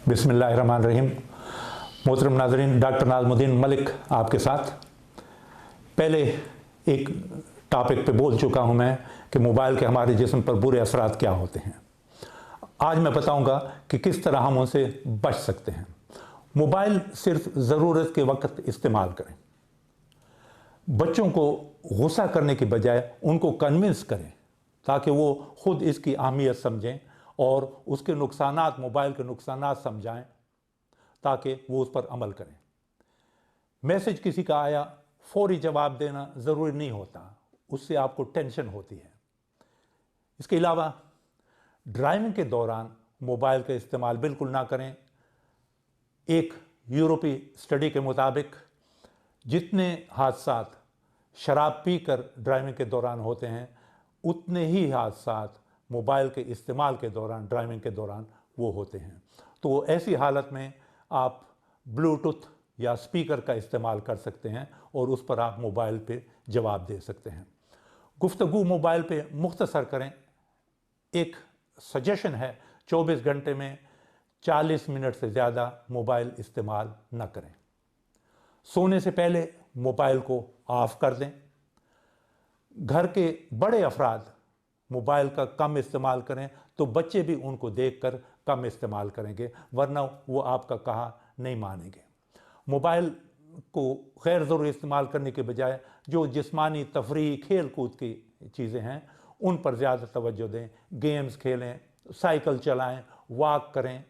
बिस्मिल्लाहिर्रहमानिर्रहीम। मोहतरम नाज़रीन, डॉक्टर नाज़मुद्दीन मलिक आपके साथ। पहले एक टॉपिक पे बोल चुका हूँ मैं कि मोबाइल के हमारे जिस्म पर बुरे असरात क्या होते हैं। आज मैं बताऊँगा कि किस तरह हम उनसे बच सकते हैं। मोबाइल सिर्फ ज़रूरत के वक्त इस्तेमाल करें। बच्चों को गुस्सा करने की बजाय उनको कन्विंस करें ताकि वो ख़ुद इसकी अहमियत समझें और उसके नुकसानात, मोबाइल के नुकसानात समझाएं ताकि वो उस पर अमल करें। मैसेज किसी का आया, फौरी जवाब देना ज़रूरी नहीं होता, उससे आपको टेंशन होती है। इसके अलावा ड्राइविंग के दौरान मोबाइल का इस्तेमाल बिल्कुल ना करें। एक यूरोपी स्टडी के मुताबिक जितने हादसात शराब पीकर ड्राइविंग के दौरान होते हैं, उतने ही हादसात मोबाइल के इस्तेमाल के दौरान, ड्राइविंग के दौरान वो होते हैं। तो ऐसी हालत में आप ब्लूटूथ या स्पीकर का इस्तेमाल कर सकते हैं और उस पर आप मोबाइल पे जवाब दे सकते हैं। गुफ्तगू मोबाइल पे मुख्तसर करें। एक सजेशन है, 24 घंटे में 40 मिनट से ज़्यादा मोबाइल इस्तेमाल न करें। सोने से पहले मोबाइल को ऑफ कर दें। घर के बड़े अफराद मोबाइल का कम इस्तेमाल करें तो बच्चे भी उनको देखकर कम इस्तेमाल करेंगे, वरना वो आपका कहा नहीं मानेंगे। मोबाइल को गैर ज़रूरी इस्तेमाल करने के बजाय जो जिस्मानी तफरीह, खेल कूद की चीज़ें हैं उन पर ज़्यादा तवज्जो दें। गेम्स खेलें, साइकिल चलाएं, वॉक करें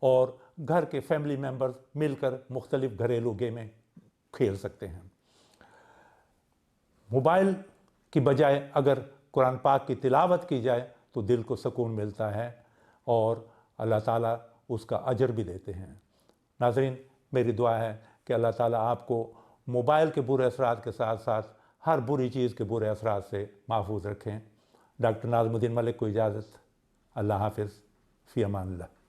और घर के फैमिली मेम्बर्स मिलकर मुख्तलिफ घरेलू गेमें खेल सकते हैं। मोबाइल की बजाय अगर कुरान पाक की तिलावत की जाए तो दिल को सुकून मिलता है और अल्लाह ताला उसका अजर भी देते हैं। नाज़रीन, मेरी दुआ है कि अल्लाह ताला आपको मोबाइल के बुरे असरात के साथ साथ हर बुरी चीज़ के बुरे असरात से महफूज रखें। डॉक्टर नाज़मुद्दीन मलिक को इजाज़त। अल्लाह हाफ़िज़। फ़ी अमानिल्लाह।